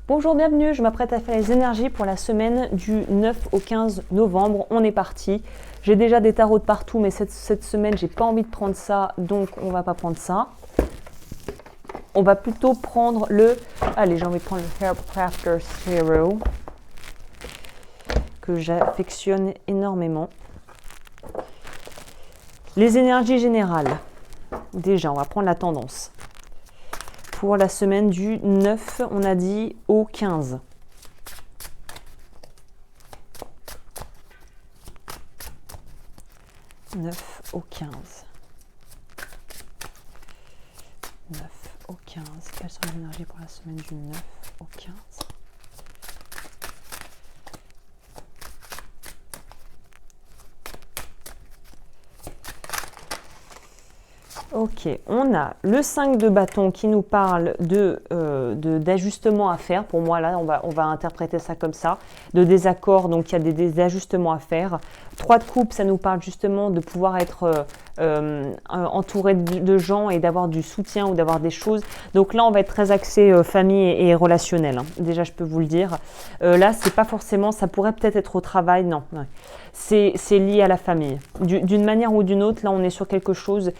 Bonjour, bienvenue, je m'apprête à faire les énergies pour la semaine du 9 au 15 novembre. On est parti. J'ai déjà des tarots de partout, mais cette semaine, j'ai pas envie de prendre ça, donc on va pas prendre ça. On va plutôt prendre Allez, j'ai envie de prendre le Herb Crafter's Tarot, que j'affectionne énormément. Les énergies générales. Déjà, on va prendre la tendance. Pour la semaine du 9, on a dit au 15. « 9 au 15. 9 au 15. Quelles sont les énergies pour la semaine du 9 au 15 ? Ok, on a le 5 de bâton qui nous parle d'ajustements à faire. Pour moi, là, on va interpréter ça comme ça. De désaccords, donc il y a des ajustements à faire. 3 de coupe, ça nous parle justement de pouvoir être entouré de gens et d'avoir du soutien ou d'avoir des choses. Donc là, on va être très axé famille et relationnel. Hein. Déjà, je peux vous le dire. Là, c'est pas forcément, ça pourrait peut-être être au travail. Non, ouais. C'est lié à la famille. D'une manière ou d'une autre, là, on est sur quelque chose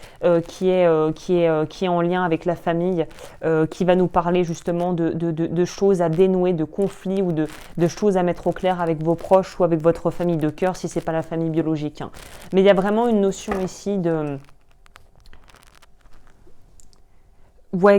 qui est en lien avec la famille, qui va nous parler justement de choses à dénouer, de conflits ou de choses à mettre au clair avec vos proches ou avec votre famille de cœur, si c'est pas la famille biologique. Hein. Mais il y a vraiment une notion ici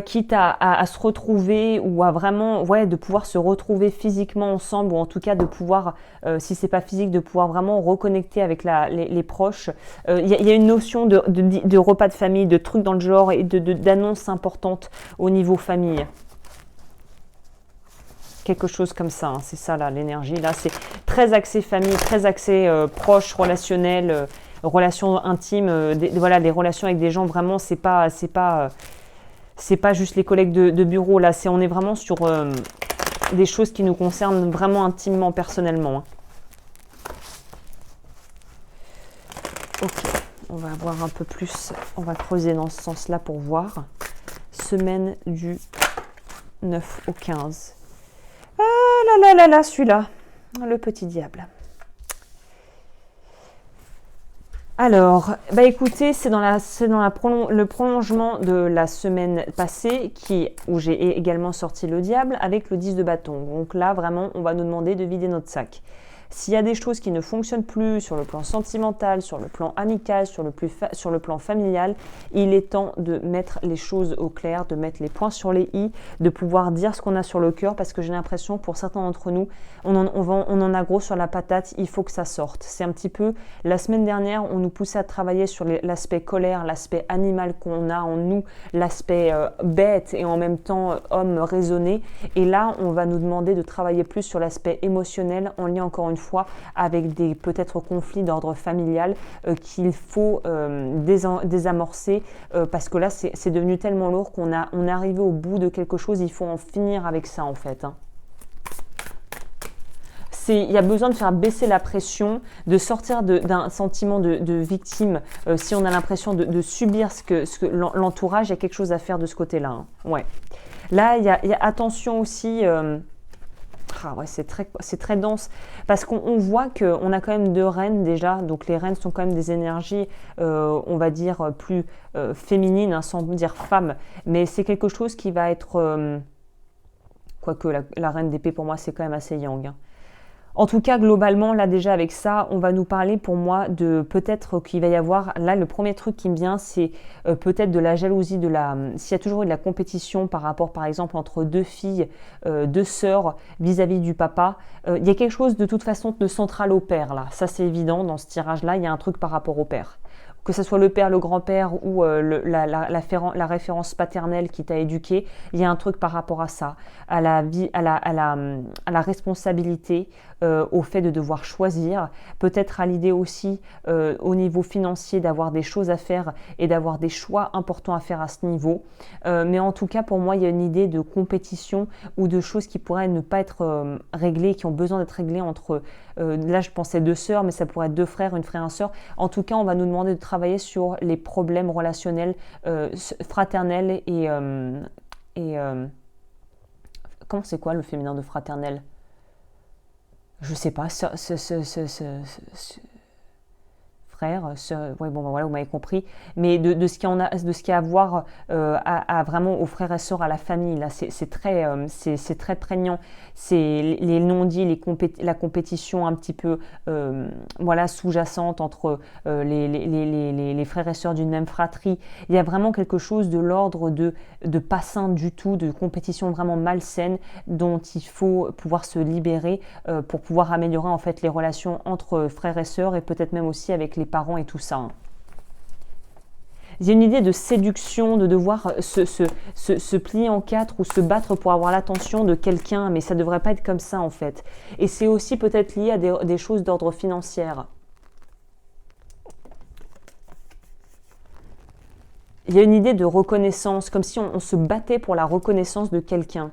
quitte à se retrouver ou à vraiment, de pouvoir se retrouver physiquement ensemble ou en tout cas de pouvoir, si c'est pas physique, de pouvoir vraiment reconnecter avec les proches. Il y a une notion de repas de famille, de trucs dans le genre et d'annonces importantes au niveau famille. Quelque chose comme ça, hein, c'est ça là, l'énergie. Là, c'est très axé famille, très axé proche, relationnel, relations intimes, des relations avec des gens, vraiment, c'est pas juste les collègues de bureau, là, on est vraiment sur des choses qui nous concernent vraiment intimement, personnellement. Hein. Ok, on va voir un peu plus, on va creuser dans ce sens-là pour voir. Semaine du 9 au 15. Ah là, celui-là, le petit diable. Alors, écoutez, c'est dans le prolongement de la semaine passée où j'ai également sorti le diable avec le 10 de bâton. Donc là, vraiment, on va nous demander de vider notre sac. S'il y a des choses qui ne fonctionnent plus sur le plan sentimental, sur le plan amical, sur le plan familial, il est temps de mettre les choses au clair, de mettre les points sur les i, de pouvoir dire ce qu'on a sur le cœur, parce que j'ai l'impression, pour certains d'entre nous, on en a gros sur la patate, il faut que ça sorte. C'est un petit peu, la semaine dernière, on nous poussait à travailler sur l'aspect colère, l'aspect animal qu'on a en nous, l'aspect bête et en même temps homme raisonné. Et là, on va nous demander de travailler plus sur l'aspect émotionnel, en lien encore une fois avec des peut-être conflits d'ordre familial qu'il faut désamorcer parce que là c'est devenu tellement lourd qu'on est arrivé au bout de quelque chose, il faut en finir avec ça en fait. Hein. Il y a besoin de faire baisser la pression, de sortir d'un sentiment de victime. Si on a l'impression de subir ce que l'entourage, il y a quelque chose à faire de ce côté-là. Hein. Ouais. Là, il y a attention aussi... c'est très dense parce qu'on voit qu'on a quand même 2 reines déjà, donc les reines sont quand même des énergies, on va dire, plus féminines, hein, sans dire femmes, mais c'est quelque chose qui va être... quoique la reine d'épée pour moi c'est quand même assez yang. Hein. En tout cas, globalement, là déjà avec ça, on va nous parler pour moi de peut-être qu'il va y avoir, là le premier truc qui me vient, c'est peut-être de la jalousie, s'il y a toujours eu de la compétition par rapport par exemple entre 2 filles, 2 sœurs vis-à-vis du papa, il y a quelque chose de toute façon de central au père là, ça c'est évident dans ce tirage-là, il y a un truc par rapport au père. Que ce soit le père, le grand-père ou la référence paternelle qui t'a éduqué, il y a un truc par rapport à ça, à la responsabilité, au fait de devoir choisir, peut-être à l'idée aussi au niveau financier d'avoir des choses à faire et d'avoir des choix importants à faire à ce niveau. Mais en tout cas, pour moi, il y a une idée de compétition ou de choses qui pourraient ne pas être réglées, qui ont besoin d'être réglées entre, là je pensais 2 sœurs, mais ça pourrait être 2 frères, une frère, une sœur. En tout cas, on va nous demander de travailler sur les problèmes relationnels, fraternels et comment c'est quoi le féminin de fraternel? Je sais pas, frère, sœur, ouais, bon, ben voilà, vous m'avez compris, mais de ce qu'il y en a, de ce qu'il y a à voir vraiment aux frères et sœurs, à la famille, là, c'est très prégnant. C'est les non-dits, la compétition un petit peu, voilà, sous-jacente entre les frères et sœurs d'une même fratrie. Il y a vraiment quelque chose de l'ordre de pas sain du tout, de compétition vraiment malsaine dont il faut pouvoir se libérer pour pouvoir améliorer en fait les relations entre frères et sœurs et peut-être même aussi avec les parents et tout ça. Hein. Il y a une idée de séduction, de devoir se plier en quatre ou se battre pour avoir l'attention de quelqu'un, mais ça ne devrait pas être comme ça en fait. Et c'est aussi peut-être lié à des choses d'ordre financier. Il y a une idée de reconnaissance, comme si on se battait pour la reconnaissance de quelqu'un.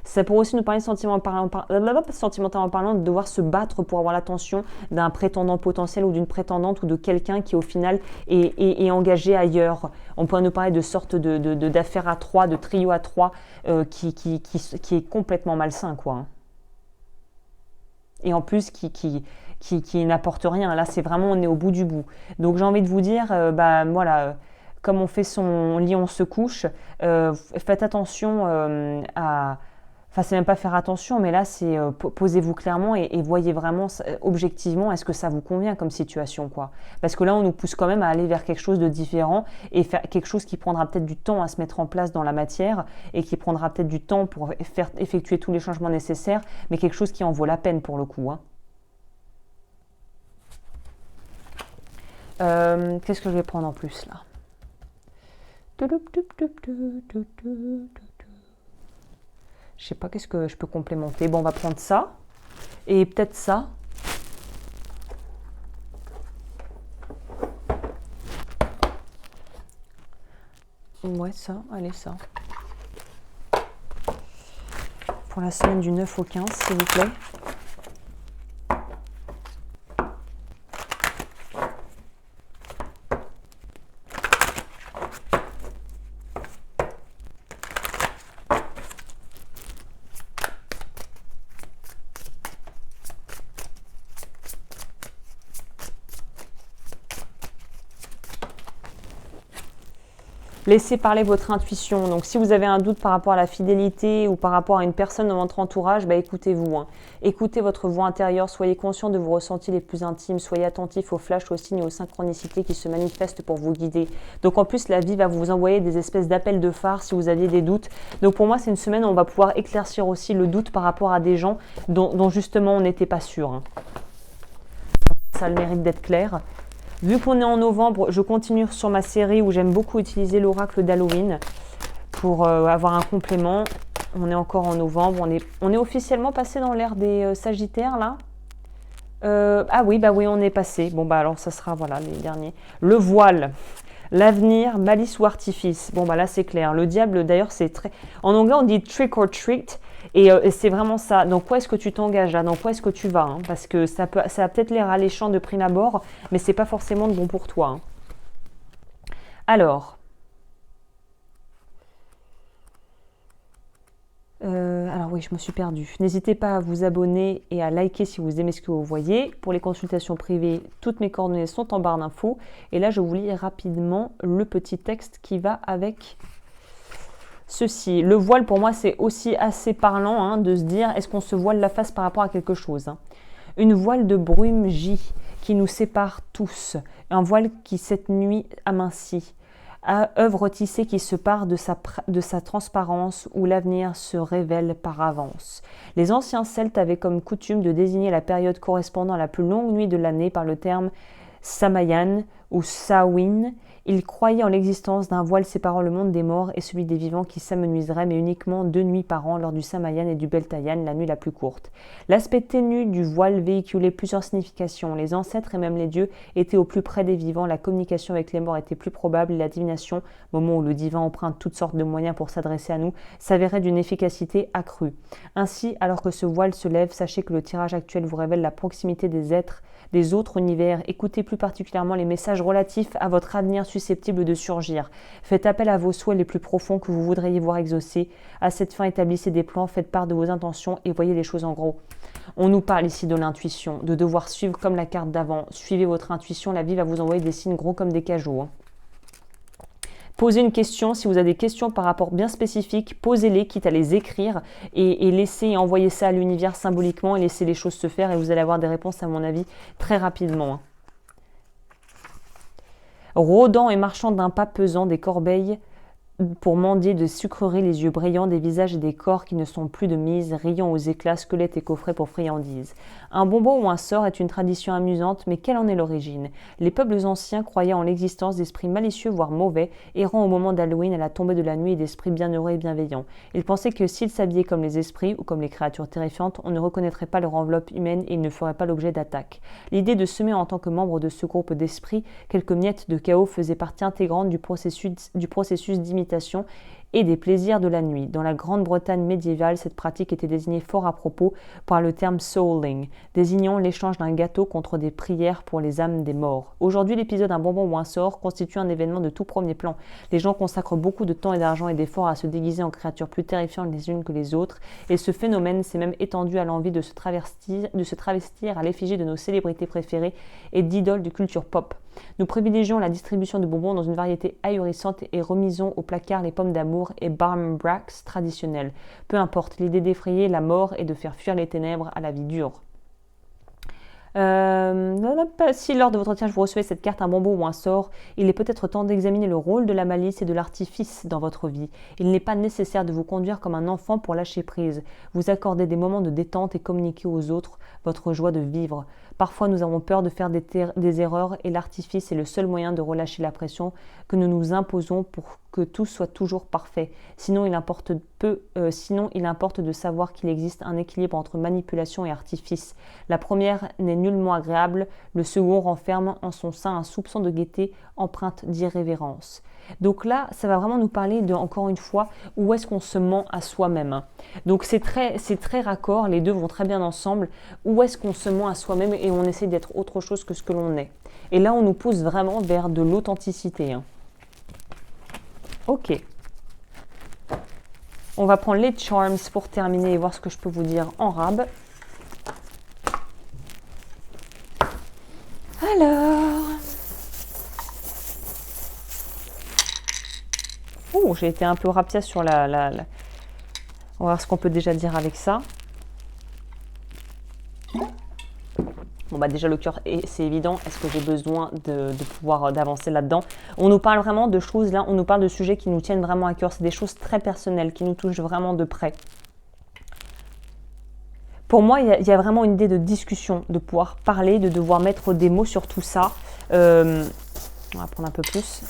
Ça pourrait aussi nous parler sentimentalement parlant de devoir se battre pour avoir l'attention d'un prétendant potentiel ou d'une prétendante ou de quelqu'un qui au final est engagé ailleurs. On pourrait nous parler de sorte d'affaire à trois, de trio à trois qui est complètement malsain, quoi. Hein. Et en plus qui n'apporte rien. Là, c'est vraiment, on est au bout du bout. Donc j'ai envie de vous dire, voilà, comme on fait son lit, on se couche, faites attention à... Enfin, c'est même pas faire attention, mais là, c'est posez-vous clairement et voyez vraiment objectivement est-ce que ça vous convient comme situation, quoi. Parce que là, on nous pousse quand même à aller vers quelque chose de différent et faire quelque chose qui prendra peut-être du temps à se mettre en place dans la matière et qui prendra peut-être du temps pour effectuer tous les changements nécessaires, mais quelque chose qui en vaut la peine pour le coup. Hein. Qu'est-ce que je vais prendre en plus là? Je sais pas, qu'est-ce que je peux complémenter? Bon, on va prendre ça. Et peut-être ça. Ouais, ça. Allez, ça. Pour la semaine du 9 au 15, s'il vous plaît. Laissez parler votre intuition. Donc, si vous avez un doute par rapport à la fidélité ou par rapport à une personne dans votre entourage, écoutez-vous. Hein. Écoutez votre voix intérieure. Soyez conscient de vos ressentis les plus intimes. Soyez attentif aux flashs, aux signes et aux synchronicités qui se manifestent pour vous guider. Donc, en plus, la vie va vous envoyer des espèces d'appels de phare si vous aviez des doutes. Donc, pour moi, c'est une semaine où on va pouvoir éclaircir aussi le doute par rapport à des gens dont justement, on n'était pas sûr. Hein. Ça a le mérite d'être clair. Vu qu'on est en novembre, je continue sur ma série où j'aime beaucoup utiliser l'oracle d'Halloween pour avoir un complément. On est encore en novembre, on est officiellement passé dans l'ère des Sagittaires là. Ah oui, on est passé. Bon alors ça sera voilà les derniers. Le voile, l'avenir, malice ou artifice. Bon là c'est clair. Le diable d'ailleurs c'est très... En anglais on dit trick or treat. Et c'est vraiment ça. Dans quoi est-ce que tu t'engages là? Dans quoi est-ce que tu vas hein? Parce que ça a peut-être l'air alléchant de prime abord, mais c'est pas forcément de bon pour toi. Hein. Alors oui, je me suis perdue. N'hésitez pas à vous abonner et à liker si vous aimez ce que vous voyez. Pour les consultations privées, toutes mes coordonnées sont en barre d'infos. Et là, je vous lis rapidement le petit texte qui va avec... Ceci, le voile pour moi c'est aussi assez parlant hein, de se dire est-ce qu'on se voile la face par rapport à quelque chose hein. Une voile de brume gît qui nous sépare tous, un voile qui cette nuit amincit, œuvre tissée qui se part de sa transparence où l'avenir se révèle par avance. Les anciens Celtes avaient comme coutume de désigner la période correspondant à la plus longue nuit de l'année par le terme Samayan ou Samhain. Ils croyaient en l'existence d'un voile séparant le monde des morts et celui des vivants qui s'amenuiserait, mais uniquement 2 nuits par an lors du Samayan et du Beltayan, la nuit la plus courte. L'aspect ténu du voile véhiculait plusieurs significations. Les ancêtres et même les dieux étaient au plus près des vivants, la communication avec les morts était plus probable et la divination, moment où le divin emprunte toutes sortes de moyens pour s'adresser à nous, s'avérait d'une efficacité accrue. Ainsi, alors que ce voile se lève, sachez que le tirage actuel vous révèle la proximité des êtres des autres univers. Écoutez plus particulièrement les messages relatifs à votre avenir susceptible de surgir. Faites appel à vos souhaits les plus profonds que vous voudriez voir exaucés. À cette fin, établissez des plans, faites part de vos intentions et voyez les choses en gros. On nous parle ici de l'intuition, de devoir suivre comme la carte d'avant. Suivez votre intuition, la vie va vous envoyer des signes gros comme des cajots. Hein. Posez une question, si vous avez des questions par rapport bien spécifiques, posez-les, quitte à les écrire et laissez envoyer ça à l'univers symboliquement et laissez les choses se faire et vous allez avoir des réponses à mon avis très rapidement. Hein. Rôdant et marchant d'un pas pesant des corbeilles pour mendier de sucreries, les yeux brillants, des visages et des corps qui ne sont plus de mise, riant aux éclats, squelettes et coffrets pour friandises. Un bonbon ou un sort est une tradition amusante, mais quelle en est l'origine? Les peuples anciens croyaient en l'existence d'esprits malicieux, voire mauvais, errant au moment d'Halloween à la tombée de la nuit et d'esprits bienheureux et bienveillants. Ils pensaient que s'ils s'habillaient comme les esprits ou comme les créatures terrifiantes, on ne reconnaîtrait pas leur enveloppe humaine et ils ne feraient pas l'objet d'attaques. L'idée de semer en tant que membre de ce groupe d'esprits quelques miettes de chaos faisait partie intégrante du processus d'imitation et des plaisirs de la nuit. Dans la Grande-Bretagne médiévale, cette pratique était désignée fort à propos par le terme souling, désignant l'échange d'un gâteau contre des prières pour les âmes des morts. Aujourd'hui, l'épisode Un bonbon ou un sort constitue un événement de tout premier plan. Les gens consacrent beaucoup de temps et d'argent et d'efforts à se déguiser en créatures plus terrifiantes les unes que les autres, et ce phénomène s'est même étendu à l'envie de se travestir à l'effigie de nos célébrités préférées et d'idoles de culture pop. Nous privilégions la distribution de bonbons dans une variété ahurissante et remisons au placard les pommes d'amour et Barm Bracks traditionnels. Peu importe, l'idée d'effrayer la mort et de faire fuir les ténèbres à la vie dure. Si lors de votre tirage vous recevez cette carte, un bonbon ou un sort, il est peut-être temps d'examiner le rôle de la malice et de l'artifice dans votre vie. Il n'est pas nécessaire de vous conduire comme un enfant pour lâcher prise. Vous accordez des moments de détente et communiquer aux autres votre joie de vivre. Parfois, nous avons peur de faire des erreurs et l'artifice est le seul moyen de relâcher la pression que nous nous imposons pour que tout soit toujours parfait. Sinon, il importe de savoir qu'il existe un équilibre entre manipulation et artifice. La première n'est nullement agréable, le second renferme en son sein un soupçon de gaieté empreinte d'irrévérence. Donc là, ça va vraiment nous parler de, encore une fois, où est-ce qu'on se ment à soi-même. Donc c'est très raccord, les deux vont très bien ensemble. Où est-ce qu'on se ment à soi-même et on essaie d'être autre chose que ce que l'on est. Et là, on nous pousse vraiment vers de l'authenticité. Hein. Ok. On va prendre les charms pour terminer et voir ce que je peux vous dire en rab. Alors... Oh, j'ai été un peu rapide sur la... On va voir ce qu'on peut déjà dire avec ça. Bon bah déjà le cœur, c'est évident. Est-ce que j'ai besoin de pouvoir d'avancer là-dedans? On nous parle vraiment de choses là, on nous parle de sujets qui nous tiennent vraiment à cœur. C'est des choses très personnelles qui nous touchent vraiment de près. Pour moi, il y a vraiment une idée de discussion, de pouvoir parler, de devoir mettre des mots sur tout ça. On va prendre un peu plus.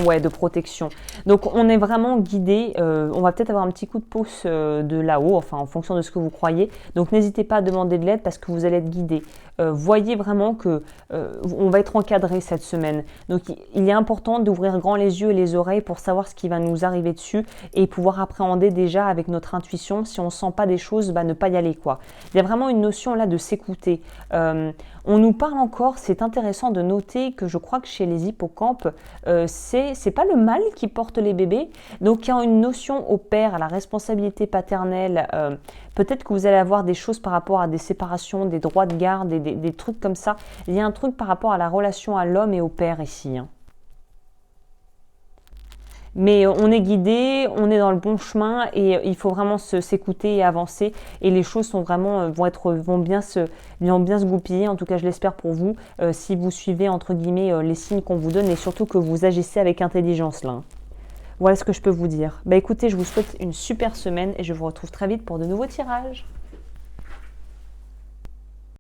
Ouais, de protection. Donc, on est vraiment guidé. On va peut-être avoir un petit coup de pouce de là-haut, enfin, en fonction de ce que vous croyez. Donc, n'hésitez pas à demander de l'aide parce que vous allez être guidé. Voyez vraiment que on va être encadré cette semaine. Donc, il est important d'ouvrir grand les yeux et les oreilles pour savoir ce qui va nous arriver dessus et pouvoir appréhender déjà avec notre intuition. Si on ne sent pas des choses, bah, ne pas y aller, quoi. Il y a vraiment une notion là de s'écouter. On nous parle encore, c'est intéressant de noter que je crois que chez les hippocampes, c'est pas le mâle qui porte les bébés. Donc, il y a une notion au père, à la responsabilité paternelle. Peut-être que vous allez avoir des choses par rapport à des séparations, des droits de garde, des trucs comme ça. Il y a un truc par rapport à la relation à l'homme et au père ici. Hein. Mais on est guidé, on est dans le bon chemin et il faut vraiment s'écouter et avancer. Et les choses sont vraiment, vont bien se goupiller. En tout cas, je l'espère pour vous, si vous suivez entre guillemets les signes qu'on vous donne et surtout que vous agissez avec intelligence là. Voilà ce que je peux vous dire. Bah écoutez, je vous souhaite une super semaine et je vous retrouve très vite pour de nouveaux tirages.